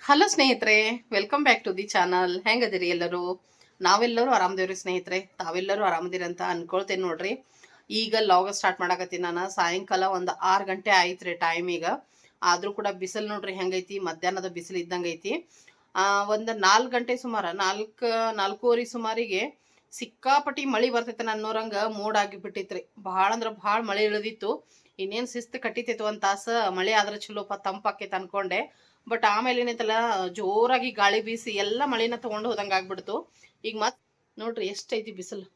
Hello ಸ್ನೇಹಿತರೆ, welcome back to the channel. ಹೆಂಗದಿರಿ ಎಲ್ಲರೂ? ನಾವೆಲ್ಲರೂ ಆರಾಮದೇವ್ರಿ ಸ್ನೇಹಿತರೆ. ತಾವೆಲ್ಲರೂ ಆರಾಮದಿರಿ ಅಂತ ಅನ್ಕೊಳ್ತೇನೆ ನೋಡ್ರಿ. ಈಗ ಲಾಗ ಸ್ಟಾರ್ಟ್ ಮಾಡಾಕತ್ತೀನಿ ನಾನು. ಸಾಯಂಕಾಲ ಒಂದು 6 ಗಂಟೆ ಆಯ್ತ್ರಿ ಟೈಮ್ ಈಗ. ಆದರೂ ಕೂಡ ಬಿಸಿಲು ನೋಡ್ರಿ ಹೆಂಗೈತಿ, ಮಧ್ಯಾಹ್ನದ ಬಿಸಿಲು ಇದ್ದಂಗೆ ಐತಿ. ಒಂದು 4 ಗಂಟೆ ಸುಮಾರು, ನಾಲ್ಕೂವರೆ ಸುಮಾರಿಗೆ ಸಿಕ್ಕಾಪಟ್ಟಿ ಮಳಿ ಬರ್ತೈತೆ ನನ್ನೋರಂಗ ಮೂಡಾಗಿ ಬಿಟ್ಟಿತ್ರಿ. ಭಾಳ ಅಂದ್ರೆ ಭಾಳ ಮಳೆ ಇಳಿದಿತ್ತು. ಇನ್ನೇನು ಶಿಸ್ತು ಕಟ್ಟಿತೈತೆ ಒಂದು ತಾಸು ಮಳೆ ಆದ್ರೆ ಚಲೋಪ ತಂಪಾಕೈತೆ ಅನ್ಕೊಂಡೆ. ಬಟ್ ಆಮೇಲೆ ಏನೈತಲ್ಲ, ಜೋರಾಗಿ ಗಾಳಿ ಬೀಸಿ ಎಲ್ಲ ಮಳಿನ ತಗೊಂಡು ಹೋದಂಗೆ ಆಗ್ಬಿಡ್ತು. ಈಗ ಮತ್ ನೋಡ್ರಿ ಎಷ್ಟೈತಿ ಬಿಸಿಲು.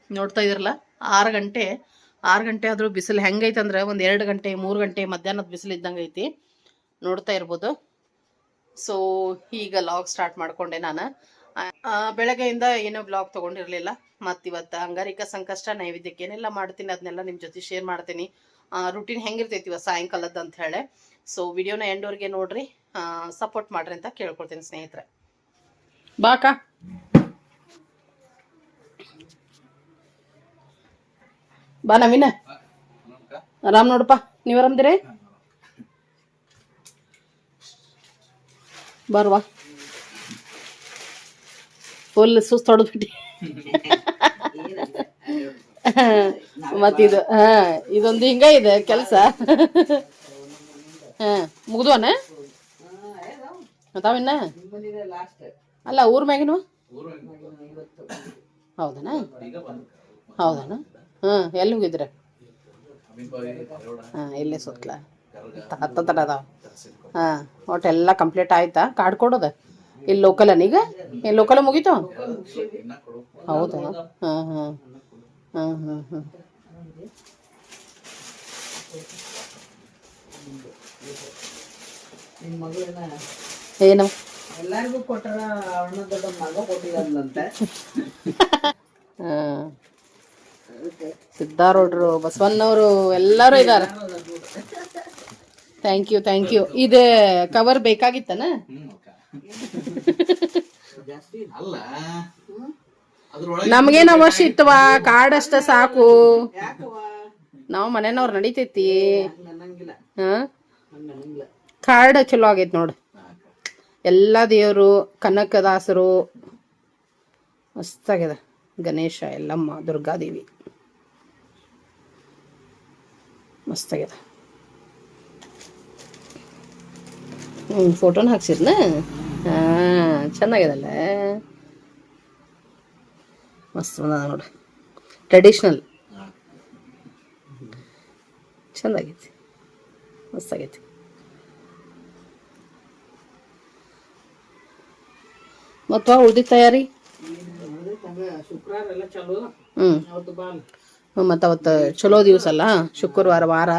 ನೋಡ್ತಾ ಇದ್ರಲ್ಲ, 6 ಗಂಟೆ 6 ಗಂಟೆ ಆದ್ರೂ ಬಿಸಿಲು ಹೆಂಗೈತೆ ಅಂದ್ರೆ ಒಂದು 2 ಗಂಟೆ 3 ಗಂಟೆ ಮಧ್ಯಾಹ್ನದ ಬಿಸಿಲು ಇದ್ದಂಗೆ ಐತಿ. ನೋಡ್ತಾ ಇರ್ಬೋದು. ಸೊ ಈಗ ಲಾಗ್ ಸ್ಟಾರ್ಟ್ ಮಾಡ್ಕೊಂಡೆ ನಾನು. ಬೆಳಗ್ಗೆಯಿಂದ ಏನೋ ಬ್ಲಾಗ್ ತೊಗೊಂಡಿರಲಿಲ್ಲ. ಇವತ್ತು ಅಂಗಾರಿಕ ಸಂಕಷ್ಟ ನೈವೇದ್ಯಕ್ಕೆ ಏನೆಲ್ಲ ಮಾಡ್ತೀನಿ ಅದನ್ನೆಲ್ಲ ನಿಮ್ಮ ಜೊತೆ ಶೇರ್ ಮಾಡ್ತೀನಿ. ರುಟೀನ್ ಹೆಂಗಿರ್ತೈತಿ ಸಾಯಂಕಾಲದ್ದು ಅಂತ ಹೇಳಿ. ಸೊ ವಿಡಿಯೋನ ಎಂಡೋರ್ಗೆ ನೋಡ್ರಿ, ಸಪೋರ್ಟ್ ಮಾಡ್ರಿ ಅಂತ ಕೇಳ್ಕೊಳ್ತೀನಿ ಸ್ನೇಹಿತರೆ. ಬಾಕ ಬಾ ನವೀನ. ಆರಾಮ್ ನೋಡಪ್ಪ, ನೀವು ಆರಾಮ್ದಿರಿ? ಬರ್ವಾ, ಫುಲ್ ಸುಸ್ತು ಹೊಡೆದ್ಬಿಟ್ಟು ಮತ್ತಿದು ಇದೊಂದು ಹಿಂಗ ಇದೆ ಕೆಲಸ. ಮುಗ್ದವನ ಅದಾವಿನ್ನ? ಅಲ್ಲ ಊರ್ ಮ್ಯಾಗಿನ? ಹೌದನ ಹೌದನ. ಎಲ್ಲಿ ಹೋಗಿದ್ರ? ಇಲ್ಲೇ ಸುತ್ತಲ ಹತ್ತತ್ರ ಅದಾವ. ಒಟ್ಟು ಎಲ್ಲ ಕಂಪ್ಲೀಟ್ ಆಯ್ತಾ ಕಾರ್ಡ್ ಕೊಡೋದು? ಇಲ್ಲಿ ಲೋಕಲ್ ಈಗ ಏನು ಲೋಕಲ್ ಮುಗೀತು? ಹೌದಾ? ಏನು ಎಲ್ಲರಿಗೂ ಕೊಟ್ಟರ ಅವನ ದೊಡ್ಡ ಮಗ ಕೊಟ್ಟಿದಂತೆ. ಸಿದ್ದಾರೂಢರು, ಬಸವಣ್ಣವರು ಎಲ್ಲರೂ ಇದ್ದಾರೆ. Thank you. ಇದು ಕವರ್ ಬೇಕಾಗಿತ್ತನ? ನಮ್ಗೇನು ಅವಶ್ಯ ಇತ್ತವ, ಕಾರ್ಡ್ ಅಷ್ಟ ಸಾಕು. ನಾವು ಮನೆಯವ್ರು ನಡಿತೈತಿ. ಕಾರ್ಡ್ ಚಲೋ ಆಗೈತಿ ನೋಡು. ಎಲ್ಲ ದೇವರು, ಕನಕದಾಸರು ಮಸ್ತಾಗ್ಯದ. ಗಣೇಶ, ಎಲ್ಲಮ್ಮ, ದುರ್ಗಾದೇವಿ ಮಸ್ತಾಗ್ಯದ. ಫೋಟೋನ ಹಾಕ್ಸಿರ್ನ? ಚೆನ್ನಾಗ್ಯದಲ್ಲ, ಮಸ್ತ್ ಬಂದ ನೋಡು. ಟ್ರೆಡಿಷ್ನಲ್ ಚಂದಾಗೈತಿ, ಮಸ್ತಾಗೈತಿ. ಮತ್ತ ಉಳ್ದಿ ತಯಾರಿ? ಮತ್ತ ಅವತ್ತು ಚಲೋ ದಿವಸ ಅಲ್ಲ, ಶುಕ್ರವಾರ ವಾರ.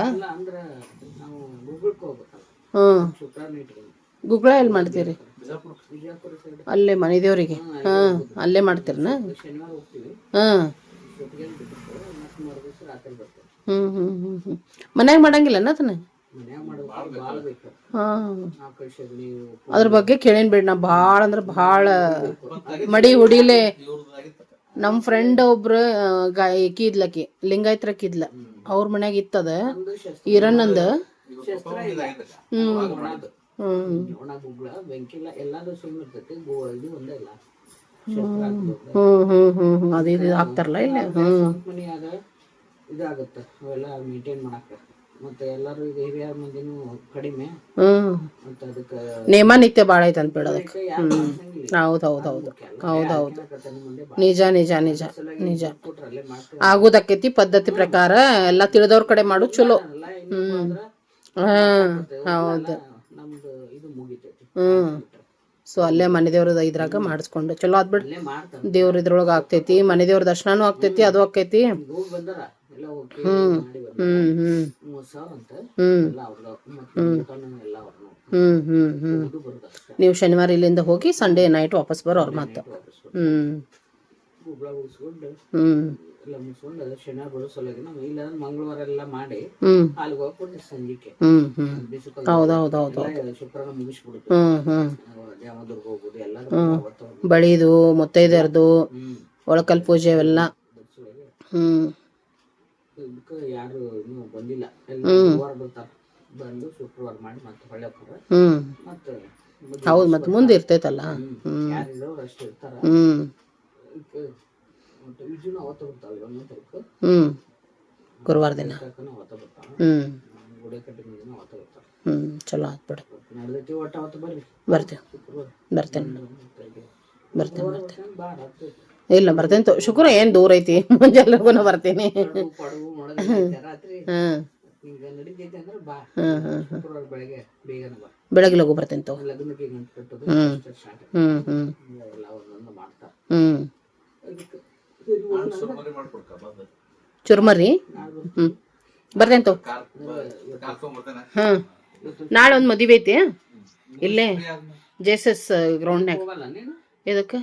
ಗುಗ್ಗಳ ಎಲ್ಲಿ ಮಾಡ್ತೀರಿ? ಅಲ್ಲೇ ಮನೆ ದೇವ್ರಿಗೆ? ಅಲ್ಲೇ ಮಾಡ್ತೀರನ? ಮನ್ಯಾಗ ಮಾಡಂಗಿಲ್ಲನ ಅದನ್ನ? ಅದ್ರ ಬಗ್ಗೆ ಕೇಳೇನ್ ಬಿಡ್ ನಾ. ಭಾಳ ಅಂದ್ರೆ ಭಾಳ ಮಡಿ ಹುಡಿಲೆ. ನಮ್ಮ ಫ್ರೆಂಡ್ ಒಬ್ರು ಈಕಿ ಇದ್ಲಕಿ ಲಿಂಗಾಯತ್ರಕ್ಕೆ ಇದ್ಲ, ಅವ್ರ ಮನ್ಯಾಗ ಇತ್ತದ ಈರಣ್ಣಂದ. ಅದೇ ಹಾಕ್ತಾರಲ್ಲ ಇಲ್ಲಿ. ಇದಾಗುತ್ತೆ ಅವೆಲ್ಲ ಮೇಂಟೈನ್ ಮಾಡಕ್ಕೆ. ಮತ್ತೆ ಎಲ್ಲರೂ ಈಗ ಹಿರಿಯ ಮಂದಿನೂ ಕಡಿಮೆ. ಮತ್ತೆ ಅದಕ್ಕೆ ನೇಮ ನಿತ್ಯ ಭಾಳ ಐತೆ ಅಂತ ಬಿಡೋದಕ್ಕೆ. ಹೌದೌದು. ನಿಜ ಆಗೋದಕ್ಕೈತಿ. ಪದ್ಧತಿ ಪ್ರಕಾರ ಎಲ್ಲ ತಿಳಿದವ್ರ ಕಡೆ ಮಾಡು ಚಲೋ. ಹೌದು. ಸೊ ಅಲ್ಲೇ ಮನೆ ದೇವ್ರದ ಇದ್ರಾಗ ಮಾಡಿಸ್ಕೊಂಡು ಚಲೋ ಆದ್ಬಿಡ್. ದೇವ್ರ ಇದ್ರೊಳಗ ಆಗ್ತೈತಿ, ಮನೆ ದೇವ್ರ ದರ್ಶನನೂ ಆಗ್ತೈತಿ, ಅದು ಆಕೈತಿ. ನೀವು ಶನಿವಾರ ಇಲ್ಲಿಂದ ಹೋಗಿ ಸಂಡೇ ನೈಟ್ ವಾಪಸ್ ಬರೋರು ಮತ್ತೆ. ಮಂಗಳವಾರ ಎಲ್ಲ ಮಾಡಿ ಹೌದೌದೌದು. ಬಳಿದು ಮುತ್ತೈದೆಯರ್ದು ಒಳಕಲ್ ಪೂಜೆ ಅವೆಲ್ಲ. ಇದಕ್ಕೆ ಯಾರು ಇನ್ನೂ ಬಂದಿಲ್ಲ. ಎಲ್ಲ ಗುರುವಾರ ಬರ್ತಾರ, ಬಂದು ಶುಕ್ರವಾರ ಮಾಡಿ ಮತ್ತೆ ಹೊಳ್ಳೆ ಹೋಗ್ತಾರ. ಮತ್ತೆ ಹೌದು, ಮತ್ತೆ ಮುಂದೆ ಇರ್ತೈತಲ್ಲ. ಯಾರಿರೋ ಅಷ್ಟು ಇರ್ತಾರ. ಮತ್ತೆ ವಿಜುನು ಅವತ್ತ ಬರ್ತಾವ, 1 ತಾರೀಕು ಗುರುವಾರ ದಿನ ಅವತ್ತ ಬರ್ತಾವ. ಗುಡಿ ಕಟ್ಟಿದ ದಿನ ಅವತ್ತ ಬರ್ತಾರ. ಚಲೋ ಆತ್ ಬಿಡು. ನಡೆದೈತಿ ಒಟ್ಟ ಅವತ್ತು ಬರ್ರಿ. ಬರ್ತೇವೆ, ಬರ್ತೇನೆ ಬರ್ತೇನೆ. ಬಾ ರಾತ್ರಿ ಇಲ್ಲ ಬರ್ತೇನೆ. ಶುಕ್ರವಾರ ಏನು ದೂರ ಐತಿ, ಮುಂಜಾನೆಗೂ ಬರ್ತೀನಿ. ರಾತ್ರಿ ಈಗ ನಡೀತೈತಿ ಅಂದ್ರೆ ಬಾ. ಶುಕ್ರವಾರ ಬೆಳಗ್ಗೆ ಬೇಗನೆ ಬಾ. ಬೆಳಗ್ಗೆ ಲಗು ಬರ್ತೇನೆ ತಗೋ. ಲಗ್ನಕ್ಕೆ ಗಂಟು ಕಟ್ಟೋದು ಸ್ಟಾರ್ಟ್ ಎಲ್ಲ ಒಂದೊಂದು ಮಾಡ್ತಾರೆ. ಚುರ್ಮರಿ ಬರ್ತೇನೆ ತಗೋ. ನಾಳೆ ಒಂದು ಮದುವೆ ಐತಿ ಇಲ್ಲೇ ಜೆಎಸ್ಎಸ್ ಗ್ರೌಂಡ್ನಾಗ. ಇದಕ್ಕೆ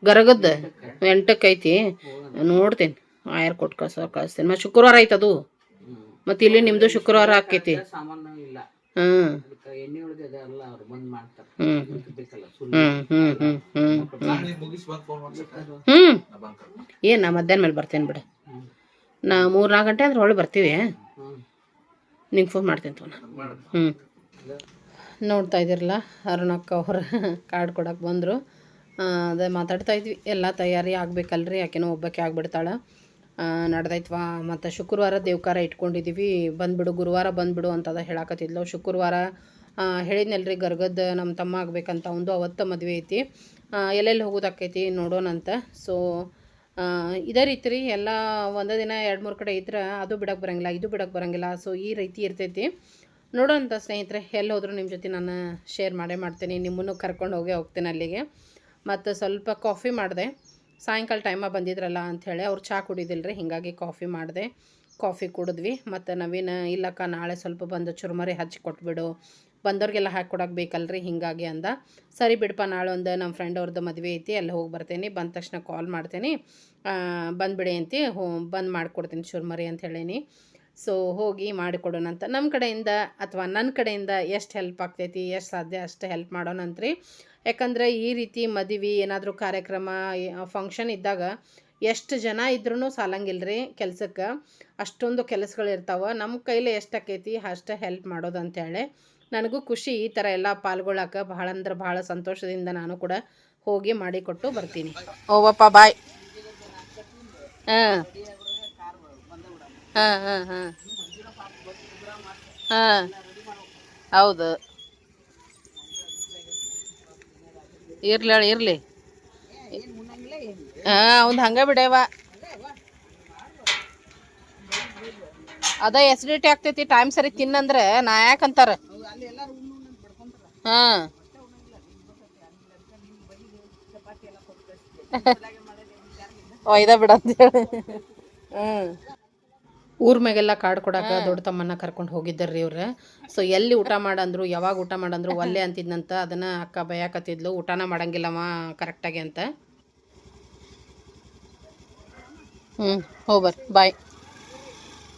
ಗರಗದ 8ಕ್ಕೆ ಐತಿ, ನೋಡ್ತೇನೆ. ಆಯರ್ ಕೊಟ್ಟು ಕಳಿಸ್ತೇನೆ. ಮತ್ತೆ ಶುಕ್ರವಾರ ಐತೆ ಅದು, ಮತ್ತೆ ಇಲ್ಲಿ ನಿಮ್ದು ಶುಕ್ರವಾರ ಆಕೈತಿ. ಏನ್ ನಾ ಮಧ್ಯಾಹ್ನ ಮೇಲೆ ಬರ್ತೇನೆ ಬಿಡ. ನಾ 3-4 ಗಂಟೆ ಅಂದ್ರೆ ಹೊಳ್ಳಿ ಬರ್ತೀವಿ. ನಿಂಗೆ ಫೋನ್ ಮಾಡ್ತೇನೆ ತೋ. ನೋಡ್ತಾ ಇದ್ದೀರಲ್ಲ, ಅರುಣಕ್ಕ ಅವ್ರ ಕಾರ್ಡ್ ಕೊಡಕ್ಕೆ ಬಂದರು. ಅದೇ ಮಾತಾಡ್ತಾ ಇದ್ವಿ, ಎಲ್ಲ ತಯಾರಿ ಆಗ್ಬೇಕಲ್ರಿ, ಯಾಕೆನೋ ಒಬ್ಬಕ್ಕೆ ಆಗ್ಬಿಡ್ತಾಳೆ. ನಡೆದೈತ್ವಾ. ಮತ್ತು ಶುಕ್ರವಾರ ದೇವ್ಕಾರ ಇಟ್ಕೊಂಡಿದ್ದೀವಿ, ಬಂದುಬಿಡು ಗುರುವಾರ ಬಂದುಬಿಡು ಅಂತದ ಹೇಳಕತ್ತಿದ್ಲು. ಶುಕ್ರವಾರ ಹೇಳಿದ್ನಲ್ರಿ ಗರ್ಗದ ನಮ್ಮ ತಮ್ಮ ಆಗ್ಬೇಕಂತ, ಒಂದು ಅವತ್ತು ಮದುವೆ ಐತಿ. ಎಲ್ಲೆಲ್ಲಿ ಹೋಗೋದಾಕೈತಿ ನೋಡೋಣಂತ. ಸೊ ಇದೇ ರೀತಿ ರೀ, ಎಲ್ಲ ಒಂದೇ ದಿನ 2-3 ಕಡೆ ಇದ್ರೆ ಅದು ಬಿಡಕ್ಕೆ ಬರೋಂಗಿಲ್ಲ, ಇದು ಬಿಡಕ್ಕೆ ಬರೋಂಗಿಲ್ಲ. ಸೊ ಈ ರೀತಿ ಇರ್ತೈತಿ. ನೋಡೋಂಥ ಸ್ನೇಹಿತರೆ, ಎಲ್ಲಿ ಹೋದರೂ ನಿಮ್ಮ ಜೊತೆ ನಾನು ಶೇರ್ ಮಾಡ್ತೀನಿ. ನಿಮ್ಮನ್ನು ಕರ್ಕೊಂಡು ಹೋಗ್ತೇನೆ ಅಲ್ಲಿಗೆ. ಮತ್ತು ಸ್ವಲ್ಪ ಕಾಫಿ ಮಾಡಿದೆ, ಸಾಯಂಕಾಲ ಟೈಮಾಗ ಬಂದಿದ್ರಲ್ಲ ಅಂಥೇಳಿ. ಅವ್ರು ಚಹಾ ಕುಡಿದಿಲ್ಲರಿ, ಹೀಗಾಗಿ ಕಾಫಿ ಮಾಡಿದೆ. ಕಾಫಿ ಕುಡಿದ್ವಿ. ಮತ್ತು ನವೀನ ಇಲ್ಲಕ್ಕ ನಾಳೆ ಸ್ವಲ್ಪ ಬಂದು ಚುರುಮರಿ ಹಚ್ಚಿ ಕೊಟ್ಬಿಡು, ಬಂದವ್ರಿಗೆಲ್ಲ ಹಾಕಿ ಬೇಕಲ್ರಿ, ಹೀಗಾಗಿ ಅಂದ. ಸರಿ ಬಿಡಪ್ಪ, ನಾಳೆ ಒಂದು ನಮ್ಮ ಫ್ರೆಂಡ್ ಅವ್ರದ್ದು ಮದುವೆ ಐತಿ, ಅಲ್ಲಿ ಹೋಗಿ ಬರ್ತೇನೆ, ಬಂದ ತಕ್ಷಣ ಕಾಲ್ ಮಾಡ್ತೀನಿ, ಬಂದುಬಿಡಿ ಅಂತಿ, ಬಂದು ಮಾಡಿಕೊಡ್ತೀನಿ ಚುರುಮರಿ ಅಂತ ಹೇಳೀನಿ. ಸೊ ಹೋಗಿ ಮಾಡಿಕೊಡೋಣಂತ. ನಮ್ಮ ಕಡೆಯಿಂದ ಅಥವಾ ನನ್ನ ಕಡೆಯಿಂದ ಎಷ್ಟು ಹೆಲ್ಪ್ ಆಗ್ತೈತಿ, ಎಷ್ಟು ಸಾಧ್ಯ ಅಷ್ಟು ಹೆಲ್ಪ್ ಮಾಡೋಣಂತ್ರಿ. ಯಾಕಂದರೆ ಈ ರೀತಿ ಮದುವೆ ಏನಾದರೂ ಕಾರ್ಯಕ್ರಮ ಫಂಕ್ಷನ್ ಇದ್ದಾಗ ಎಷ್ಟು ಜನ ಇದ್ರೂ ಸಾಲಂಗಿಲ್ರಿ ಕೆಲ್ಸಕ್ಕೆ. ಅಷ್ಟೊಂದು ಕೆಲಸಗಳಿರ್ತಾವೆ. ನಮ್ಮ ಕೈಲಿ ಎಷ್ಟು ಆಕೈತಿ ಅಷ್ಟು ಹೆಲ್ಪ್ ಮಾಡೋದಂತೇಳಿ ನನಗೂ ಖುಷಿ. ಈ ಥರ ಎಲ್ಲ ಪಾಲ್ಗೊಳ್ಳೋಕೆ ಭಾಳ ಅಂದ್ರೆ ಭಾಳ ಸಂತೋಷದಿಂದ ನಾನು ಕೂಡ ಹೋಗಿ ಮಾಡಿಕೊಟ್ಟು ಬರ್ತೀನಿ. ಓವಪ್ಪ ಬಾಯ್. ಹಾಂ ಹಾಂ ಹಾಂ ಹಾಂ ಹಾಂ ಹೌದು, ಇರಲಿ ಹಾಂ, ಅವ್ನು ಹಂಗೆ ಬಿಡೇವ. ಅದ ಎಸಿಡಿಟಿ ಆಗ್ತೈತಿ, ಟೈಮ್ ಸರಿ ತಿನ್ನಂದ್ರೆ ನಾ ಯಾಕಂತಾರೆ. ಹಾಂ ಒಯ್ದ ಬಿಡಂತೇಳಿ. ಊರ ಮ್ಯಾಗೆಲ್ಲ ಕಾರ್ಡ್ ಕೊಡಕ್ಕೆ ದೊಡ್ಡ ತಮ್ಮನ್ನ ಕರ್ಕೊಂಡು ಹೋಗಿದ್ದಾರ್ರಿ ಇವ್ರು. ಸೊ ಎಲ್ಲಿ ಊಟ ಮಾಡಂದ್ರು, ಯಾವಾಗ ಊಟ ಮಾಡಂದ್ರು ಒಲ್ಲೆ ಅಂತಿದ್ನಂತ. ಅದನ್ನು ಅಕ್ಕ ಬಯಾಕತ್ತಿದ್ಲು, ಊಟನ ಮಾಡಂಗಿಲ್ಲವ ಕರೆಕ್ಟಾಗಿ ಅಂತ. ಹೋಗ್ಬರ್, ಬಾಯ್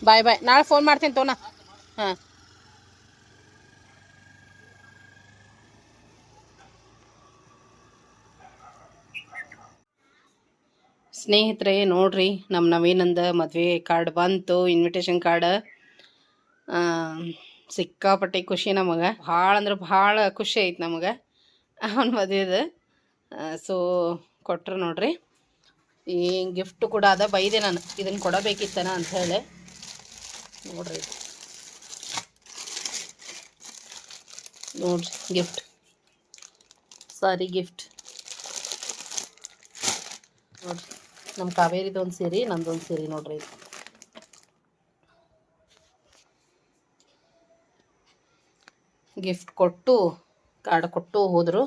ಬಾಯ್ ಬಾಯ್. ನಾಳೆ ಫೋನ್ ಮಾಡ್ತೀನಿ ತೋನ. ಹಾಂ ಸ್ನೇಹಿತರೆ, ನೋಡ್ರಿ ನಮ್ಮ ನವೀನಂದ ಮದುವೆ ಕಾರ್ಡ್ ಬಂತು, ಇನ್ವಿಟೇಷನ್ ಕಾರ್ಡ್. ಸಿಕ್ಕಾಪಟ್ಟೆ ಖುಷಿ ನಮಗೆ, ಭಾಳ ಅಂದ್ರೆ ಭಾಳ ಖುಷಿ ಐತೆ ನಮಗೆ ಅವನ ಮದುವೆದು. ಸೊ ಕೊಟ್ಟರು ನೋಡ್ರಿ. ಈ ಗಿಫ್ಟು ಕೂಡ ಅದ, ಬೈದೆ ನಾನು ಇದನ್ನು ಕೊಡಬೇಕಿತ್ತನ ಅಂಥೇಳಿ. ನೋಡ್ರಿ ನೋಡ್ರಿ ಗಿಫ್ಟ್, ಸಾರಿ ಗಿಫ್ಟ್ ನೋಡ್ರಿ. ನಮ್ಮ ಕಾವೇರಿದು ಒಂದು ಸೀರೆ, ನಂದೊಂದು ಸೀರೆ ನೋಡ್ರಿ. ಗಿಫ್ಟ್ ಕೊಟ್ಟು ಕಾರ್ಡ್ ಕೊಟ್ಟು ಹೋದರು.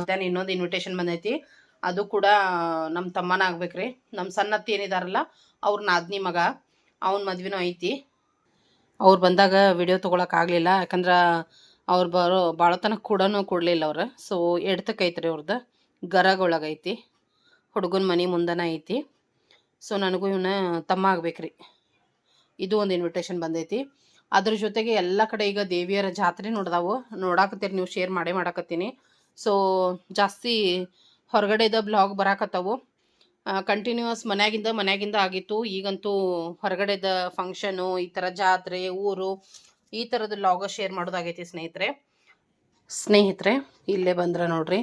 ದೆನ್ ಇನ್ನೊಂದು ಇನ್ವಿಟೇಷನ್ ಬಂದೈತಿ, ಅದು ಕೂಡ ನಮ್ಮ ತಮ್ಮನ ಆಗ್ಬೇಕ್ರಿ. ನಮ್ಮ ಸಣ್ಣತ್ತಿ ಏನಿದಾರಲ್ಲ ಅವ್ರ ನಾದ್ನಿ ಮಗ, ಅವನ ಮದ್ವೆನೂ ಐತಿ. ಅವ್ರು ಬಂದಾಗ ವಿಡಿಯೋ ತೊಗೊಳಕ್ಕಾಗಲಿಲ್ಲ, ಯಾಕಂದ್ರೆ ಅವ್ರು ಭಾಳ ತನಕ ಕೊಡಲಿಲ್ಲ ಅವ್ರು. ಸೊ ಎಡ್ತಕ್ಕೈತ್ರಿ ಅವ್ರದ್ದು, ಗರಗೊಳಗೈತಿ, ಹುಡುಗನ ಮನೆ ಮುಂದನ ಐತಿ. ಸೊ ನನಗೂ ಇವನ ತಮ್ಮ ಆಗ್ಬೇಕ್ರಿ. ಇದು ಒಂದು ಇನ್ವಿಟೇಷನ್ ಬಂದೈತಿ. ಅದ್ರ ಜೊತೆಗೆ ಎಲ್ಲ ಕಡೆ ಈಗ ದೇವಿಯರ ಜಾತ್ರೆ ನೋಡಾಕತ್ತೀರಿ ನೀವು, ಶೇರ್ ಮಾಡಾಕತ್ತೀನಿ. ಸೊ ಜಾಸ್ತಿ ಹೊರಗಡೆದ ಬ್ಲಾಗ್ ಬರಾಕತ್ತವು. ಕಂಟಿನ್ಯೂಸ್ ಮನ್ಯಾಗಿಂದ ಆಗಿತ್ತು. ಈಗಂತೂ ಹೊರಗಡೆದ ಫಂಕ್ಷನು, ಈ ಥರ ಜಾತ್ರೆ, ಊರು, ಈ ಥರದ್ದು ಲಾಗ ಶೇರ್ ಮಾಡೋದಾಗೈತಿ ಸ್ನೇಹಿತರೆ. ಇಲ್ಲೇ ಬಂದ್ರೆ ನೋಡ್ರಿ,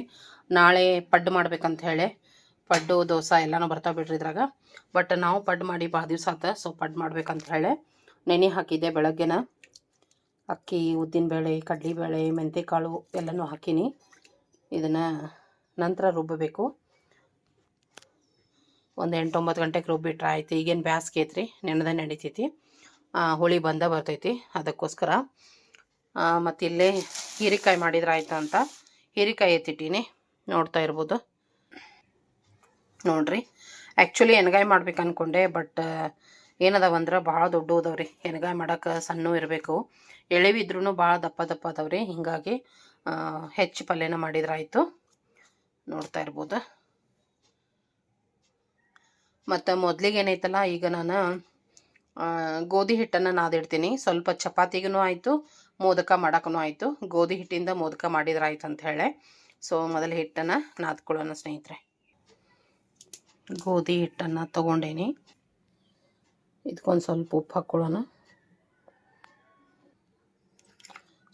ನಾಳೆ ಪಡ್ಡು ಮಾಡ್ಬೇಕಂತ ಹೇಳಿ, ಪಡ್ಡು ದೋಸೆ ಎಲ್ಲನೂ ಬರ್ತಾವೆ ಬಿಡ್ರಿ ಇದ್ರಾಗ. ಬಟ್ ನಾವು ಪಡ್ಡು ಮಾಡಿ ಭಾಳ ದಿವಸ ಆತ, ಸೊ ಪಡ್ಡು ಮಾಡ್ಬೇಕಂತ ಹೇಳಿ ನೆನೆ ಹಾಕಿದ್ದೆ ಬೆಳಗ್ಗೆನ. ಅಕ್ಕಿ, ಉದ್ದಿನಬೇಳೆ, ಕಡಲೆಬೇಳೆ, ಮೆಂತೆಕಾಳು ಎಲ್ಲನೂ ಹಾಕೀನಿ. ಇದನ್ನು ನಂತರ ರುಬ್ಬಬೇಕು. ಒಂದು 8-9 ಗಂಟೆಗೆ ರುಬ್ಬಿಟ್ರೆ ಆಯ್ತು. ಈಗೇನು ಬ್ಯಾಸ್ಗೆ ಐತ್ರಿ, ನೆನೆದ ನಡಿತೈತಿ, ಹುಳಿ ಬರ್ತೈತಿ. ಅದಕ್ಕೋಸ್ಕರ ಮತ್ತು ಇಲ್ಲೇ ಹೀರೆಕಾಯಿ ಮಾಡಿದ್ರೆ ಆಯ್ತು ಅಂತ ಹೀರೆಕಾಯಿ ಎತ್ತಿಟ್ಟೀನಿ, ನೋಡ್ತಾ ಇರ್ಬೋದು ನೋಡ್ರಿ. ಆ್ಯಕ್ಚುಲಿ ಎಣ್ಗಾಯಿ ಮಾಡ್ಬೇಕು ಅಂದ್ಕೊಂಡೆ, ಬಟ್ ಏನದಾವಂದ್ರೆ ಭಾಳ ದೊಡ್ಡ ಅದಾವ್ರಿ. ಎಣ್ಗಾಯಿ ಮಾಡೋಕೆ ಸಣ್ಣ ಇರಬೇಕು, ಎಳೆವಿದ್ರೂ ಭಾಳ ದಪ್ಪ ಅದಾವ್ರಿ. ಹೀಗಾಗಿ ಹೆಚ್ಚು ಪಲ್ಯನ ಮಾಡಿದ್ರಾಯ್ತು, ನೋಡ್ತಾ ಇರ್ಬೋದು. ಮತ್ತು ಮೊದಲಿಗೆ ಏನೈತಲ್ಲ, ಈಗ ನಾನು ಗೋಧಿ ಹಿಟ್ಟನ್ನು ನಾದಿಡ್ತೀನಿ. ಸ್ವಲ್ಪ ಚಪಾತಿಗೂ ಆಯಿತು, ಮೋದಕ ಮಾಡೋಕ್ಕೂ ಆಯಿತು. ಗೋಧಿ ಹಿಟ್ಟಿಂದ ಮೋದಕ ಮಾಡಿದ್ರೆ ಆಯ್ತು ಅಂತ ಹೇಳಿ, ಸೊ ಮೊದಲು ಹಿಟ್ಟನ್ನು ನಾದ್ಕೊಳ್ಳೋಣ ಸ್ನೇಹಿತರೆ. ಗೋಧಿ ಹಿಟ್ಟನ್ನು ತೊಗೊಂಡೇನಿ. ಇದಕ್ಕೊಂದು ಸ್ವಲ್ಪ ಉಪ್ಪು ಹಾಕ್ಕೊಳ್ಳೋಣ,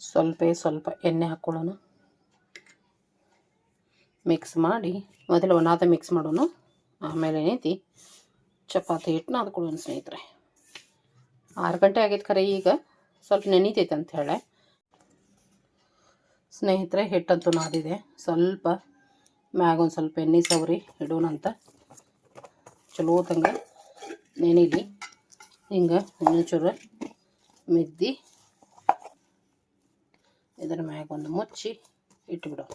ಸ್ವಲ್ಪ ಎಣ್ಣೆ ಹಾಕ್ಕೊಳ್ಳೋಣ. ಮಿಕ್ಸ್ ಮಾಡಿ ಮೊದಲು ಒಣಾದ ಮಿಕ್ಸ್ ಮಾಡೋಣ, ಆಮೇಲೆ ಏನೈತಿ ಚಪಾತಿ ಹಿಟ್ಟು ನಾದ್ಕೊಳ್ಳೋಣ ಸ್ನೇಹಿತರೆ. 6 ಗಂಟೆ ಆಗೈತೆ ಖರೆ, ಈಗ ಸ್ವಲ್ಪ ನೆನೀತೈತೆ ಅಂತ ಹೇಳಿ ಸ್ನೇಹಿತರೆ. ಹಿಟ್ಟಂತೂ ನಾದಿದೆ. ಸ್ವಲ್ಪ ಮ್ಯಾಗ ಒಂದು ಸ್ವಲ್ಪ ಎಣ್ಣೆ ಸವರಿ ಇಡೋಣಂತ, ಚಲೋ ತಂಗ ನೆನೀಲಿ. ಹಿಂಗೆ ಇನ್ನೊಂಚೂರು ಮಿದ್ದಿ ಇದರ ಮ್ಯಾಗ ಒಂದು ಮುಚ್ಚಿ ಇಟ್ಬಿಡೋ.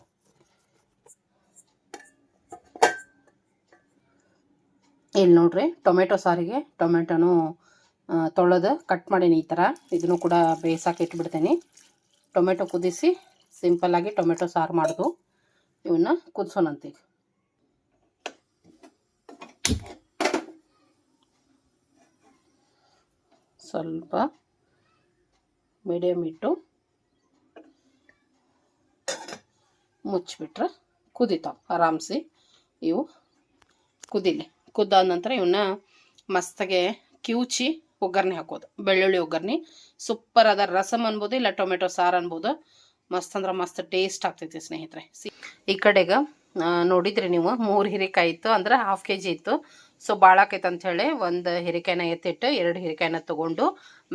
ಇಲ್ಲಿ ನೋಡ್ರಿ, ಟೊಮೆಟೊ ಸಾರಿಗೆ ಟೊಮೆಟೊನು ತೊಳೆದು ಕಟ್ ಮಾಡೀನಿ ಈ ಥರ. ಇದನ್ನು ಕೂಡ ಬೇಯಿಸಕ್ಕೆ ಇಟ್ಬಿಡ್ತೇನೆ. ಟೊಮೆಟೊ ಕುದಿಸಿ ಸಿಂಪಲ್ಲಾಗಿ ಟೊಮೆಟೊ ಸಾರು ಮಾಡೋದು. ಇವನ್ನ ಕುದಿಸೋಣಂತ. ಈಗ ಸ್ವಲ್ಪ ಮೀಡಿಯಮ್ ಇಟ್ಟು ಮುಚ್ಚಿಬಿಟ್ರೆ ಕುದಿತಾವೆ ಆರಾಮ್ಸಿ. ಇವು ಕುದಿಲಿ. ಕುದ್ದಾದ ನಂತರ ಇವನ್ನ ಮಸ್ತಾಗೆ ಕಿವುಚಿ ಒಗ್ಗರಣೆ ಹಾಕೋದು. ಬೆಳ್ಳುಳ್ಳಿ ಒಗ್ಗರಣೆ ಸೂಪರ್ ಅದ. ರಸಮ್ ಅನ್ಬೋದು, ಇಲ್ಲ ಟೊಮೆಟೊ ಸಾರು ಅನ್ಬೋದು. ಮಸ್ತ್ ಅಂದ್ರೆ ಮಸ್ತ್ ಟೇಸ್ಟ್ ಆಗ್ತೈತಿ ಸ್ನೇಹಿತರೆ. ಈ ಕಡೆಗೆ ನೋಡಿದ್ರಿ ನೀವು 3 ಹೀರೆಕಾಯಿ ಇತ್ತು, ಅಂದ್ರೆ ½ kg ಇತ್ತು. ಸೊ ಭಾಳ ಆಕೈತೆ ಅಂಥೇಳಿ 1 ಹೀರೆಕಾಯಿನ ಎತ್ತಿಟ್ಟು 2 ಹೀರೆಕಾಯಿನ ತೊಗೊಂಡು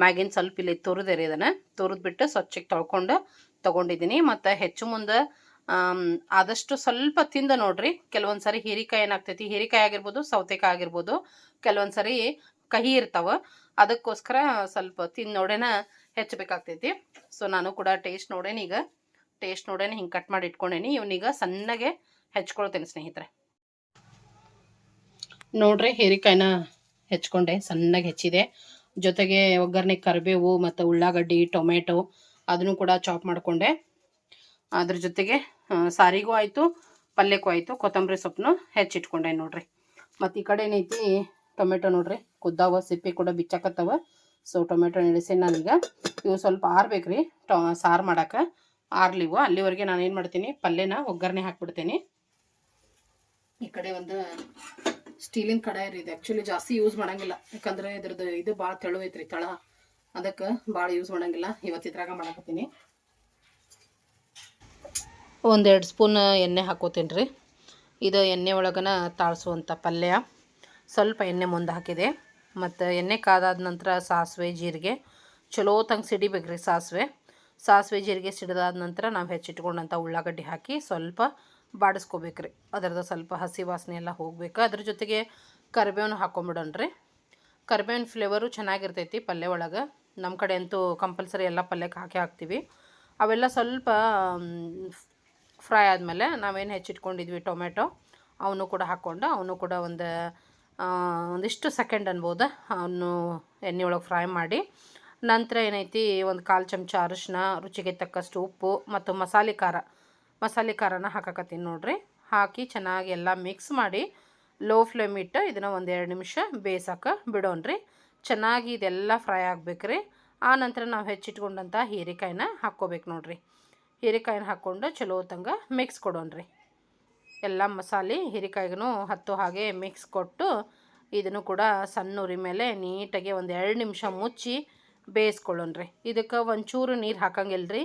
ಮ್ಯಾಗಿನ ಸ್ವಲ್ಪ ಇಲ್ಲಿ ತುರಿದೇರಿ, ಇದನ್ನು ತುರಿದ್ಬಿಟ್ಟು ಸ್ವಚ್ಛಕ್ಕೆ ತೊಳ್ಕೊಂಡು ತೊಗೊಂಡಿದ್ದೀನಿ. ಮತ್ತು ಹೆಚ್ಚು ಮುಂದೆ ಆದಷ್ಟು ಸ್ವಲ್ಪ ತಿಂದ ನೋಡ್ರಿ. ಕೆಲವೊಂದು ಸರಿ ಹೀರೆಕಾಯಿ ಏನಾಗ್ತೈತಿ, ಹೀರೆಕಾಯಿ ಆಗಿರ್ಬೋದು, ಸೌತೆಕಾಯಿ ಆಗಿರ್ಬೋದು, ಕೆಲವೊಂದು ಸರಿ ಕಹಿ ಇರ್ತಾವೆ. ಅದಕ್ಕೋಸ್ಕರ ಸ್ವಲ್ಪ ತಿಂದು ನೋಡೇನ ಹೆಚ್ಚಬೇಕಾಗ್ತೈತಿ. ಸೊ ನಾನು ಕೂಡ ಟೇಸ್ಟ್ ನೋಡೇನಿ. ಈಗ ಟೇಸ್ಟ್ ನೋಡೇನೆ ಹಿಂಗೆ ಕಟ್ ಮಾಡಿ ಇಟ್ಕೊಂಡೇನಿ. ಇವನೀಗ ಸಣ್ಣಗೆ ಹೆಚ್ಕೊಳ್ತೇನೆ ಸ್ನೇಹಿತರೆ. ನೋಡ್ರಿ, ಹೀರೆಕಾಯಿನ ಹೆಚ್ಕೊಂಡೆ, ಸಣ್ಣಗೆ ಹೆಚ್ಚಿದೆ. ಜೊತೆಗೆ ಒಗ್ಗರಣೆ ಕರಿಬೇವು ಮತ್ತು ಉಳ್ಳಾಗಡ್ಡಿ, ಟೊಮೆಟೊ ಅದನ್ನು ಕೂಡ ಚಾಪ್ ಮಾಡಿಕೊಂಡೆ. ಅದ್ರ ಜೊತೆಗೆ ಸಾರಿಗೂ ಆಯಿತು, ಪಲ್ಯಕ್ಕೂ ಆಯಿತು. ಕೊತ್ತಂಬರಿ ಸೊಪ್ಪನ್ನು ಹೆಚ್ಚಿಟ್ಕೊಂಡೆ ನೋಡ್ರಿ. ಮತ್ತು ಈ ಕಡೆ ಏನೈತಿ ಟೊಮೆಟೊ ನೋಡ್ರಿ, ಕುದ್ದಾವ, ಸಿಪ್ಪೆ ಕೂಡ ಬಿಚ್ಚಾಕತ್ತವ. ಸೊ ಟೊಮೆಟೊ ಇಳಿಸೇನಿ ನಾನೀಗ. ಇವು ಸ್ವಲ್ಪ ಆರ್ಬೇಕ್ರಿ ಸಾರು ಮಾಡೋಕೆ. ಆರ್ಲಿವು, ಅಲ್ಲಿವರೆಗೆ ನಾನು ಏನು ಮಾಡ್ತೀನಿ, ಪಲ್ಯನ ಒಗ್ಗರಣೆ ಹಾಕ್ಬಿಡ್ತೀನಿ. ಈ ಕಡೆ ಒಂದು ಸ್ಟೀಲಿನ ಕಡಾಯಿ ಇದೆ. ಆ್ಯಕ್ಚುಲಿ ಜಾಸ್ತಿ ಯೂಸ್ ಮಾಡೋಂಗಿಲ್ಲ, ಯಾಕಂದರೆ ಇದ್ರದ್ದು ಇದು ಭಾಳ ತೆಳು ಐತ್ರಿ ತಳ, ಅದಕ್ಕೆ ಭಾಳ ಯೂಸ್ ಮಾಡೋಂಗಿಲ್ಲ. ಇವತ್ತು ಇದ್ರಾಗ ಮಾಡಕತ್ತೀನಿ. 1-2 ಸ್ಪೂನ್ ಎಣ್ಣೆ ಹಾಕೋತೀನಿ ರೀ. ಇದು ಎಣ್ಣೆ ಒಳಗನ ತಾಳ್ಸುವಂಥ ಪಲ್ಯ. ಸ್ವಲ್ಪ ಎಣ್ಣೆ ಮುಂದೆ ಹಾಕಿದೆ. ಮತ್ತು ಎಣ್ಣೆ ಕಾದಾದ ನಂತರ ಸಾಸಿವೆ, ಜೀರಿಗೆ ಚಲೋ ತಂಗೆ ಸಿಡಿಬೇಕ್ರಿ. ಸಾಸಿವೆ ಜೀರಿಗೆ ಸಿಡಿದಾದ ನಂತರ ನಾವು ಹೆಚ್ಚಿಟ್ಕೊಂಡಂಥ ಉಳ್ಳಾಗಡ್ಡಿ ಹಾಕಿ ಸ್ವಲ್ಪ ಬಾಡಿಸ್ಕೋಬೇಕ್ರಿ. ಅದರದ್ದು ಸ್ವಲ್ಪ ಹಸಿ ವಾಸನೆ ಎಲ್ಲ ಹೋಗ್ಬೇಕು. ಅದ್ರ ಜೊತೆಗೆ ಕರಿಬೇವನು ಹಾಕೊಂಬಿಡೋಣ್ರಿ. ಕರಿಬೇವಿನ ಫ್ಲೇವರು ಚೆನ್ನಾಗಿರ್ತೈತಿ ಪಲ್ಯ ಒಳಗೆ. ನಮ್ಮ ಕಡೆ ಅಂತೂ ಕಂಪಲ್ಸರಿ ಎಲ್ಲ ಪಲ್ಯಕ್ಕೆ ಹಾಕ್ತೀವಿ. ಅವೆಲ್ಲ ಸ್ವಲ್ಪ ಫ್ರೈ ಆದಮೇಲೆ ನಾವೇನು ಹೆಚ್ಚಿಟ್ಕೊಂಡಿದ್ವಿ ಟೊಮೆಟೊ, ಅವನು ಕೂಡ ಹಾಕ್ಕೊಂಡು ಅವನು ಕೂಡ ಒಂದಿಷ್ಟು ಸೆಕೆಂಡ್ ಅನ್ಬೋದು ಅವನು ಎಣ್ಣೆ ಒಳಗೆ ಫ್ರೈ ಮಾಡಿ, ನಂತರ ಏನೈತಿ 1/4 ಚಮಚ ಅರಿಶಿನ, ರುಚಿಗೆ ತಕ್ಕಷ್ಟು ಉಪ್ಪು ಮತ್ತು ಮಸಾಲೆ ಖಾರನ ಹಾಕಕತ್ತೀನಿ ನೋಡ್ರಿ. ಹಾಕಿ ಚೆನ್ನಾಗಿ ಎಲ್ಲ ಮಿಕ್ಸ್ ಮಾಡಿ ಲೋ ಫ್ಲೇಮ್ ಇಟ್ಟು ಇದನ್ನು 1-2 ನಿಮಿಷ ಬೇಯಿಸಕ್ಕೆ ಬಿಡೋಣ್ರಿ. ಚೆನ್ನಾಗಿ ಇದೆಲ್ಲ ಫ್ರೈ ಆಗ್ಬೇಕ್ರಿ. ಆ ನಂತರ ನಾವು ಹೆಚ್ಚಿಟ್ಕೊಂಡಂಥ ಹೀರೆಕಾಯಿನ ಹಾಕ್ಕೋಬೇಕು ನೋಡ್ರಿ. ಹೀರೆಕಾಯಿನ ಹಾಕ್ಕೊಂಡು ಚಲೋ ತಂಗ ಮಿಕ್ಸ್ ಕೊಡೋಣ್ರಿ. ಎಲ್ಲ ಮಸಾಲೆ ಹೀರೆಕಾಯಿಗೂ ಹತ್ತು ಹಾಗೆ ಮಿಕ್ಸ್ ಕೊಟ್ಟು ಇದನ್ನು ಕೂಡ ಸಣ್ಣ ಉರಿ ಮೇಲೆ ನೀಟಾಗಿ ಒಂದು 2 ನಿಮಿಷ ಮುಚ್ಚಿ ಬೇಯಿಸ್ಕೊಳ್ಳೋಣ್ರಿ. ಇದಕ್ಕೆ ಒಂಚೂರು ನೀರು ಹಾಕಂಗಿಲ್ಲ ರೀ.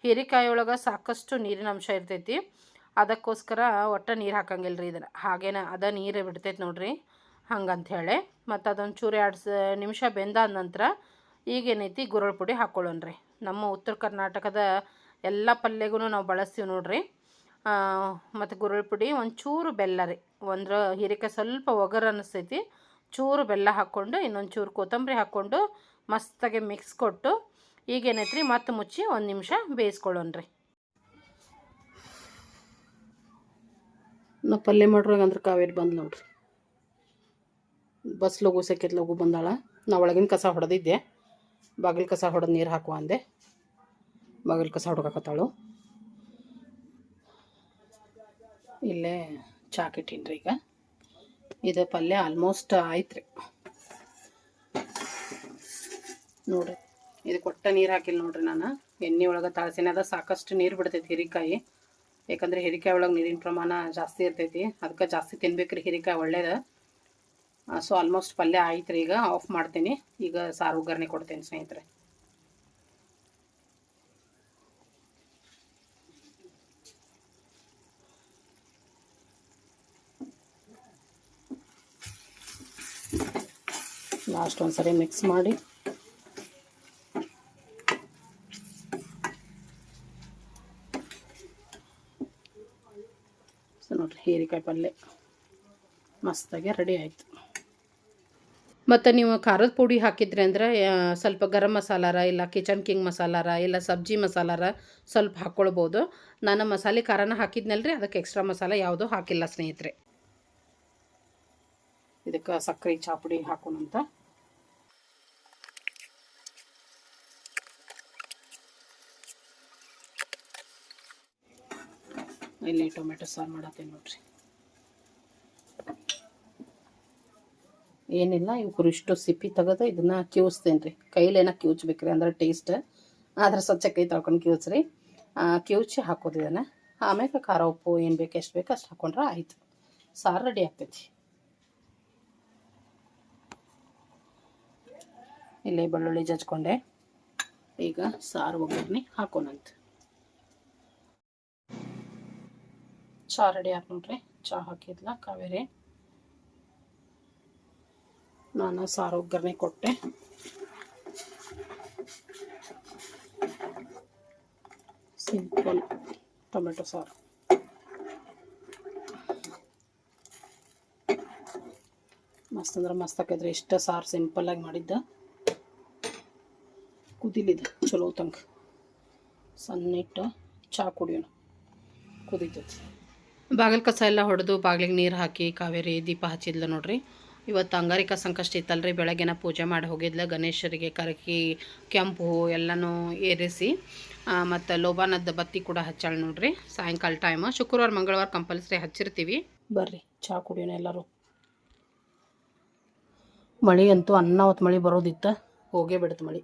ಹೀರೆಕಾಯಿ ಒಳಗೆ ಸಾಕಷ್ಟು ನೀರಿನ ಅಂಶ ಇರ್ತೈತಿ, ಅದಕ್ಕೋಸ್ಕರ ಒಟ್ಟು ನೀರು ಹಾಕಂಗಿಲ್ಲ ರೀ. ಇದನ್ನು ಹಾಗೇನ ಅದ ನೀರು ಬಿಡ್ತೈತೆ ನೋಡ್ರಿ, ಹಂಗಂಥೇಳಿ. ಮತ್ತು ಅದೊಂಚೂರು 2 ನಿಮಿಷ ಬೆಂದಾದ ನಂತರ ಈಗೇನೈತಿ ಗುರಳ್ ಪುಡಿ ಹಾಕ್ಕೊಳ್ಳೋಣ್ರಿ. ನಮ್ಮ ಉತ್ತರ ಕರ್ನಾಟಕದ ಎಲ್ಲ ಪಲ್ಯಗೂ ನಾವು ಬಳಸ್ತೀವಿ ನೋಡ್ರಿ. ಮತ್ತು ಗುರಳ್ ಪುಡಿ, ಒಂಚೂರು ಬೆಲ್ಲ ರೀ. ಹೀರೆಕಾಯಿ ಸ್ವಲ್ಪ ಒಗರು ಅನ್ನಿಸ್ತೈತಿ, ಚೂರು ಬೆಲ್ಲ ಹಾಕ್ಕೊಂಡು ಇನ್ನೊಂದು ಚೂರು ಕೊತ್ತಂಬರಿ ಹಾಕ್ಕೊಂಡು ಮಸ್ತಾಗಿ ಮಿಕ್ಸ್ ಕೊಟ್ಟು ಈಗೇನೈತ್ರಿ ಮತ್ತೆ ಮುಚ್ಚಿ 1 ನಿಮಿಷ ಬೇಯಿಸ್ಕೊಳ್ಳೋಣ್ರಿ. ನಾ ಪಲ್ಯ ಮಾಡ್ರಾಗ ಅಂದ್ರೆ ಕಾವೇರಿ ಬಂದು ನೋಡ್ರಿ. ಬಸ್ ಲಗು ಸೆಕೆತ್ ಲಗು ಬಂದಾಳ. ನಾ ಒಳಗಿನ ಕಸ ಹೊಡೆದಿದ್ದೆ, ಬಾಗಿಲು ಕಸ ಹೊಡೆದು ನೀರು ಹಾಕುವ ಅಂದೆ. ಬಾಗಿಲು ಕಸ ಹೊಡ್ಕಾಕತ್ತಾಳು. ಇಲ್ಲೇ ಚಾಕಿಟ್ಟಿನ್ರಿ. ಈಗ ಇದು ಪಲ್ಯ ಆಲ್ಮೋಸ್ಟ್ ಆಯ್ತು ರೀ ನೋಡ್ರಿ. ಇದು ಕೊಟ್ಟ ನೀರು ಹಾಕಿಲ್ಲ ನೋಡ್ರಿ. ನಾನು ಎಣ್ಣೆ ಒಳಗೆ ತಾಳ್ಸಿನ ಅದ, ಸಾಕಷ್ಟು ನೀರು ಬಿಡ್ತೈತಿ ಹೀರೆಕಾಯಿ. ಯಾಕಂದ್ರೆ ಹೀರೆಕಾಯಿ ಒಳಗೆ ನೀರಿನ ಪ್ರಮಾಣ ಜಾಸ್ತಿ ಇರ್ತೈತಿ, ಅದಕ್ಕೆ ಜಾಸ್ತಿ ತಿನ್ಬೇಕ್ರಿ ಹೀರೆಕಾಯಿ, ಒಳ್ಳೇದು. ಸೊ ಆಲ್ಮೋಸ್ಟ್ ಪಲ್ಯ ಆಯ್ತು ರೀ. ಈಗ ಆಫ್ ಮಾಡ್ತೀನಿ. ಈಗ ಸಾರು ಒಗ್ಗರಣೆ ಕೊಡ್ತೇನೆ ಸ್ನೇಹಿತರೆ. ಲಾಸ್ಟ್ ಒಂದ್ಸರಿ ಮಿಕ್ಸ್ ಮಾಡಿ ನೋಡ್ರಿ, ಹೀರೆಕಾಯಿ ಪಲ್ಯ ಮಸ್ತಾಗಿ ರೆಡಿ ಆಯಿತು. ಮತ್ತು ನೀವು ಖಾರದ ಪುಡಿ ಹಾಕಿದ್ರಿ ಅಂದ್ರೆ ಸ್ವಲ್ಪ ಗರಂ ಮಸಾಲಾರ ಇಲ್ಲ ಕಿಚನ್ ಕಿಂಗ್ ಮಸಾಲಾರ ಇಲ್ಲ ಸಬ್ಜಿ ಮಸಾಲಾರ ಸ್ವಲ್ಪ ಹಾಕ್ಕೊಳ್ಬೋದು. ನಾನು ಮಸಾಲೆ ಖಾರನ ಹಾಕಿದ್ನಲ್ರಿ, ಅದಕ್ಕೆ ಎಕ್ಸ್ಟ್ರಾ ಮಸಾಲೆ ಯಾವುದೂ ಹಾಕಿಲ್ಲ ಸ್ನೇಹಿತರೆ. ಇದಕ್ಕೆ ಸಕ್ಕರೆ ಚಾಪುಡಿ ಹಾಕೋಣಂತ. ಇಲ್ಲಿ ಟೊಮೆಟೊ ಸಾರು ಮಾಡತ್ತೇನೆ ನೋಡ್ರಿ. ಏನಿಲ್ಲ, ಇವ್ರು ಇಷ್ಟು ಸಿಪ್ಪಿ ತೆಗೆದು ಇದನ್ನು ಕಿವುಸ್ತೇನೆ ರೀ. ಕೈಲೇನ ಕಿವುಚ್ಬೇಕ್ರಿ, ಅಂದ್ರೆ ಟೇಸ್ಟ್. ಆದ್ರೆ ಸ್ವಚ್ಛ ಕೈ ತೊಳ್ಕೊಂಡು ಕಿವುಚ್ರಿ. ಕಿವುಚಿ ಹಾಕೋದು ಇದನ್ನು. ಆಮ್ಯಾಗ ಖಾರ ಉಪ್ಪು ಏನು ಬೇಕು ಎಷ್ಟು ಬೇಕು ಅಷ್ಟು ಹಾಕೊಂಡ್ರೆ ಆಯಿತು, ಸಾರು ರೆಡಿ ಆಗ್ತೈತಿ. ಇಲ್ಲೇ ಬೆಳ್ಳುಳ್ಳಿ ಜಜ್ಕೊಂಡೆ. ಈಗ ಸಾರು ಒಗ್ಗರಣೆ ಹಾಕೋಣಂತ. ಚಹಾ ರೆಡಿ ಆಯ್ತು ನೋಡ್ರಿ. ಚಹಾ ಹಾಕಿದ್ಲ ಕಾವೇರಿ. ನಾನು ಸಾರು ಒಗ್ಗರಣೆ ಕೊಟ್ಟೆ. ಸಿಂಪಲ್ ಟೊಮೆಟೊ ಸಾರು. ಮಸ್ತ್ ಅಂದ್ರೆ ಮಸ್ತ್ ಆಕೈತ್ರಿ. ಇಷ್ಟ ಸಾರು ಸಿಂಪಲ್ಲಾಗಿ ಮಾಡಿದ್ದ. ಕುದಿಲಿದೆ ಚಲೋ ತನಕ. ಸಣ್ಣ ಇಟ್ಟು ಚಹಾ ಕುಡಿಯೋಣ, ಕುದೀತೈತಿ. ಬಾಗಿಲು ಕಸ ಎಲ್ಲ ಹೊಡೆದು ಬಾಗಿಲಿಗೆ ನೀರು ಹಾಕಿ ಕಾವೇರಿ ದೀಪ ಹಚ್ಚಿದ್ಲ ನೋಡ್ರಿ. ಇವತ್ತು ಅಂಗಾರಿಕ ಸಂಕಷ್ಟ ಇತ್ತಲ್ರಿ. ಬೆಳಗ್ಗೆನ ಪೂಜೆ ಮಾಡಿ ಹೋಗಿದ್ಲ. ಗಣೇಶರಿಗೆ ಕರಕಿ ಕೆಂಪು ಹೂ ಎಲ್ಲನೂ ಏರಿಸಿ ಮತ್ತು ಲೋಬಾನದ ಬತ್ತಿ ಕೂಡ ಹಚ್ಚಾಳ ನೋಡ್ರಿ. ಸಾಯಂಕಾಲ ಟೈಮ್ ಶುಕ್ರವಾರ ಮಂಗಳವಾರ ಕಂಪಲ್ಸರಿ ಹಚ್ಚಿರ್ತೀವಿ. ಬರ್ರಿ ಚಹಾ ಕುಡಿಯೋಣ ಎಲ್ಲರೂ. ಮಳೆ ಅಂತೂ ಹೊತ್ತು ಮಳೆ ಬರೋದಿತ್ತು, ಹೋಗೇ ಬಿಡ್ತು ಮಳೆ.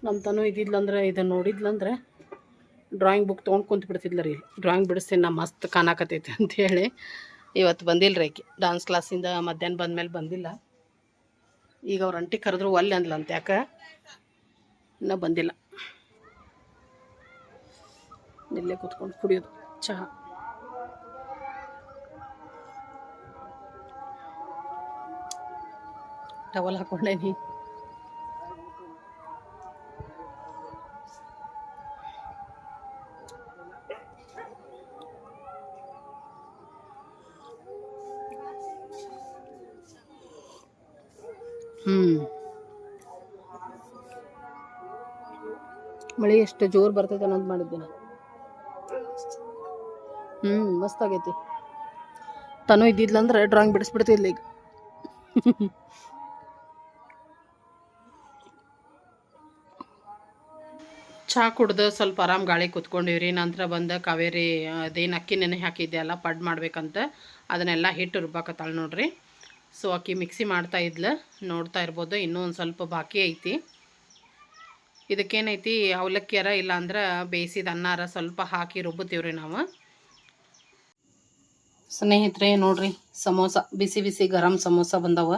ನಮ್ಮ ತನೂ ಇದ್ದಿದ್ಲಂದ್ರೆ ಇದನ್ನು ನೋಡಿದ್ಲಂದ್ರೆ ಡ್ರಾಯಿಂಗ್ ಬುಕ್ ತೊಗೊಂಡು ಕುಂತು ಬಿಡ್ತಿದ್ಲ ರೀ. ಡ್ರಾಯಿಂಗ್ ಬಿಡಿಸ್ತೀನಿ ನಾ, ಮಸ್ತ್ ಕಾಣಕತ್ತೈತೆ ಅಂಥೇಳಿ. ಇವತ್ತು ಬಂದಿಲ್ಲ ರೀ ಆಕೆ ಡಾನ್ಸ್ ಕ್ಲಾಸಿಂದ. ಮಧ್ಯಾಹ್ನ ಬಂದಮೇಲೆ ಬಂದಿಲ್ಲ. ಈಗ ಅವ್ರ ಅಂಟಿ ಕರೆದ್ರು ಒಲ್ಲೆ ಅಂದ್ಲಂತ, ಯಾಕೆ ಇನ್ನೂ ಬಂದಿಲ್ಲ. ಇಲ್ಲೇ ಕೂತ್ಕೊಂಡು ಕುಡಿಯೋದು ಚಹಾ. ಟವಲ್ ಹಾಕೊಂಡೇನಿ. ಮಳೆ ಎಷ್ಟು ಜೋರು ಬರ್ತೈತೆ ಅನ್ನೋದು ಮಾಡಿದ್ದೆ ನಾನು. ಮಸ್ತ್ ಆಗೈತಿ. ತನೂ ಇದ್ದಿದ್ಲಂದ್ರೆ ಡ್ರಾಯಿಂಗ್ ಬಿಡಿಸ್ಬಿಡ್ತಿದ್ಲ ಈಗ. ಚಹಾ ಕುಡ್ದು ಸ್ವಲ್ಪ ಆರಾಮ್ ಗಾಳಿ ಕೂತ್ಕೊಂಡಿವ್ರಿ. ನಂತರ ಬಂದ ಕಾವೇರಿ ಅದೇನು ಅಕ್ಕಿ ನೆನೆ ಹಾಕಿದ್ದೆ ಅಲ್ಲ ಪಡ್ ಮಾಡ್ಬೇಕಂತ, ಅದನ್ನೆಲ್ಲ ಹಿಟ್ಟು ರುಬ್ಬಾಕತ್ತಾಳೆ ನೋಡ್ರಿ. ಸೊ ಅಕ್ಕಿ ಮಿಕ್ಸಿ ಮಾಡ್ತಾ ಇದ್ಲು, ನೋಡ್ತಾ ಇರ್ಬೋದು. ಇನ್ನೂ ಒಂದು ಸ್ವಲ್ಪ ಬಾಕಿ ಐತಿ. ಇದಕ್ಕೇನೈತಿ ಅವಲಕ್ಕಿಯಾರ ಇಲ್ಲ ಅಂದ್ರೆ ಬೇಯಿಸಿದ ಅನ್ನಾರ ಸ್ವಲ್ಪ ಹಾಕಿ ರುಬ್ಬುತ್ತೀವ್ರಿ ನಾವು. ಸ್ನೇಹಿತರೆ ನೋಡ್ರಿ, ಸಮೋಸ ಬಿಸಿ ಬಿಸಿ ಗರಂ ಸಮೋಸ ಬಂದವ.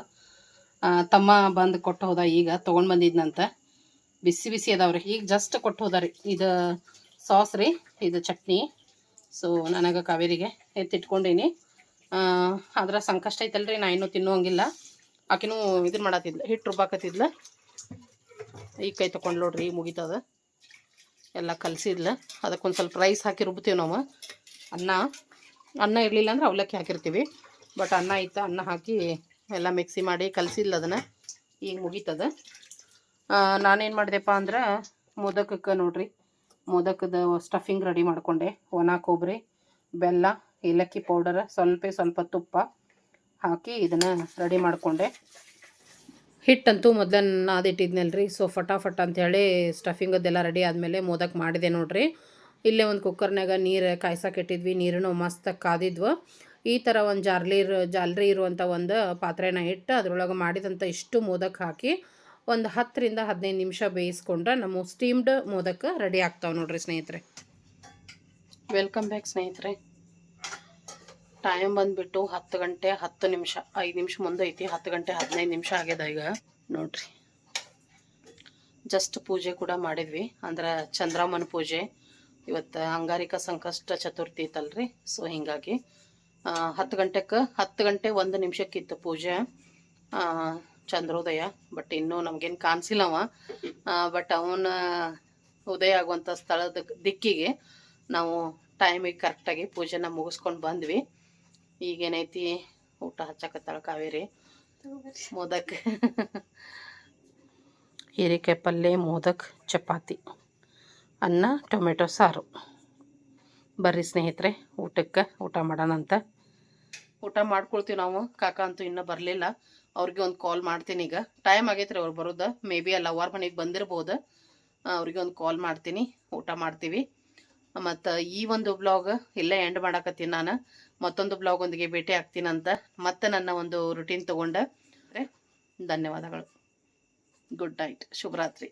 ತಮ್ಮ ಬಂದು ಕೊಟ್ಟು ಹೋದ, ಈಗ ತೊಗೊಂಡು ಬಂದಿದ್ನಂತ. ಬಿಸಿ ಬಿಸಿ ಅದಾವ್ರಿ, ಈಗ ಜಸ್ಟ್ ಕೊಟ್ಟು ಹೋದಾರಿ. ಇದು ಸಾಸ್ ರೀ, ಇದು ಚಟ್ನಿ. ಸೊ ನನಗೆ ಕಾವೇರಿಗೆ ಎತ್ತಿಟ್ಕೊಂಡೀನಿ. ಅದ್ರ ಸಂಕಷ್ಟ ಐತಲ್ರಿ, ನಾ ಇನ್ನೂ ತಿನ್ನುವಂಗಿಲ್ಲ. ಆಕಿನೂ ಇದನ್ನ ಮಾಡತ್ತಿದ್ಲ, ಹಿಟ್ಟು ರುಬ್ಬಾಕತ್ತಿದ್ಲ. ಈಗ ಕೈ ತೊಗೊಂಡು ನೋಡ್ರಿ, ಮುಗಿತದ ಎಲ್ಲ ಕಲಸಿದ್ಲ. ಅದಕ್ಕೊಂದು ಸ್ವಲ್ಪ ರೈಸ್ ಹಾಕಿ ರುಬ್ತೀವಿ ನಾವು. ಅನ್ನ ಇರಲಿಲ್ಲ ಅಂದ್ರೆ ಅವಲಕ್ಕಿ ಹಾಕಿರ್ತೀವಿ, ಬಟ್ ಅನ್ನ ಇತ್ತು, ಅನ್ನ ಹಾಕಿ ಎಲ್ಲ ಮಿಕ್ಸಿ ಮಾಡಿ ಕಲಸಿಲ್ಲ ಅದನ್ನು. ಈಗ ಮುಗೀತದ. ನಾನೇನು ಮಾಡಿದೆಪ್ಪ ಅಂದ್ರೆ ಮೋದಕಕ್ಕೆ ನೋಡ್ರಿ, ಮೋದಕದ ಸ್ಟಫಿಂಗ್ ರೆಡಿ ಮಾಡಿಕೊಂಡೆ. ಒಣ ಕೊಬ್ಬರಿ, ಬೆಲ್ಲ, ಏಲಕ್ಕಿ ಪೌಡರ್, ಸ್ವಲ್ಪ ತುಪ್ಪ ಹಾಕಿ ಇದನ್ನು ರೆಡಿ ಮಾಡಿಕೊಂಡೆ. ಹಿಟ್ಟಂತೂ ಮೊದಲ ನಾದಿಟ್ಟಿದ್ನಲ್ರಿ, ಸೊ ಫಟಾಫಟ್ ಅಂಥೇಳಿ ಸ್ಟಫಿಂಗದ್ದೆಲ್ಲ ರೆಡಿ ಆದಮೇಲೆ ಮೋದಕ್ ಮಾಡಿದೆ ನೋಡ್ರಿ. ಇಲ್ಲೇ ಒಂದು ಕುಕ್ಕರ್ನಾಗ ನೀರು ಕಾಯ್ಸಕ್ಕೆ ಇಟ್ಟಿದ್ವಿ, ನೀರನ್ನು ಮಸ್ತ್ ಕಾದಿದ್ವು. ಈ ಥರ ಒಂದು ಜಾಲರಿ ಇರುವಂಥ ಒಂದು ಪಾತ್ರೆನ ಇಟ್ಟು ಅದರೊಳಗೆ ಮಾಡಿದಂಥ ಇಷ್ಟು ಮೋದಕ್ ಹಾಕಿ ಒಂದು 10ರಿಂದ 15 ನಿಮಿಷ ಬೇಯಿಸ್ಕೊಂಡ್ರೆ ನಮ್ಮ ಸ್ಟೀಮ್ಡ್ ಮೋದಕ ರೆಡಿ ಆಗ್ತಾವೆ ನೋಡ್ರಿ ಸ್ನೇಹಿತರೆ. ವೆಲ್ಕಮ್ ಬ್ಯಾಕ್ ಸ್ನೇಹಿತರೆ. ಟೈಮ್ ಬಂದುಬಿಟ್ಟು 10 ಗಂಟೆ 10 ನಿಮಿಷ, 5 ನಿಮಿಷ ಮುಂದೆ ಐತಿ. 10 ಗಂಟೆ 15 ನಿಮಿಷ ಆಗ್ಯದ ಈಗ ನೋಡ್ರಿ. ಜಸ್ಟ್ ಪೂಜೆ ಕೂಡ ಮಾಡಿದ್ವಿ, ಅಂದ್ರೆ ಚಂದ್ರಮ್ಮನ ಪೂಜೆ. ಇವತ್ತು ಅಂಗಾರಿಕ ಸಂಕಷ್ಟ ಚತುರ್ಥಿ ಇತ್ತಲ್ರಿ, ಸೊ ಹೀಗಾಗಿ 10 ಗಂಟೆ 1 ನಿಮಿಷಕ್ಕಿತ್ತು ಪೂಜೆ, ಚಂದ್ರೋದಯ. ಬಟ್ ಇನ್ನೂ ನಮಗೇನು ಕಾಣಿಸಿಲ್ಲವ. ಬಟ್ ಅವನ ಉದಯ ಆಗುವಂಥ ಸ್ಥಳದ ದಿಕ್ಕಿಗೆ ನಾವು ಟೈಮಿಗೆ ಕರೆಕ್ಟಾಗಿ ಪೂಜೆನ ಮುಗಿಸ್ಕೊಂಡು ಬಂದ್ವಿ. ಈಗೇನೈತಿ, ಊಟ ಹಚ್ಚಕತ್ತಾಳ ಕಾವೇರಿ. ಮೋದಕ್, ಹೀರೆಕಾಯಿ ಪಲ್ಯ, ಮೋದಕ್, ಚಪಾತಿ, ಅನ್ನ, ಟೊಮೆಟೊ ಸಾರು. ಬರ್ರಿ ಸ್ನೇಹಿತರೆ, ಊಟ ಮಾಡೋಣಂತ. ಊಟ ಮಾಡ್ಕೊಳ್ತೀವಿ ನಾವು. ಕಾಕ ಅಂತೂ ಇನ್ನೂ ಬರಲಿಲ್ಲ, ಅವ್ರಿಗೆ ಒಂದು ಕಾಲ್ ಮಾಡ್ತೀನಿ. ಈಗ ಟೈಮ್ ಆಗೈತ್ರಿ ಅವ್ರು ಬರೋದು. ಮೇ ಬಿ ಅಲ್ಲಿ ಅವ್ರ ಮನೆಗೆ ಬಂದಿರ್ಬೋದು. ಅವ್ರಿಗೆ ಒಂದು ಕಾಲ್ ಮಾಡ್ತೀನಿ, ಊಟ ಮಾಡ್ತೀವಿ. ಮತ್ತು ಈ ಒಂದು ಬ್ಲಾಗ್ ಇಲ್ಲೇ ಎಂಡ್ ಮಾಡಕತ್ತೀನಿ ನಾನು. ಮತ್ತೊಂದು ಬ್ಲಾಗ್ ಒಂದಿಗೆ ಭೇಟಿ ಆಗ್ತೀನಂತ. ಮತ್ತೆ ನನ್ನ ಒಂದು ರುಟೀನ್ ತೊಗೊಂಡೆ. ಧನ್ಯವಾದಗಳು. ಗುಡ್ ನೈಟ್, ಶುಭರಾತ್ರಿ.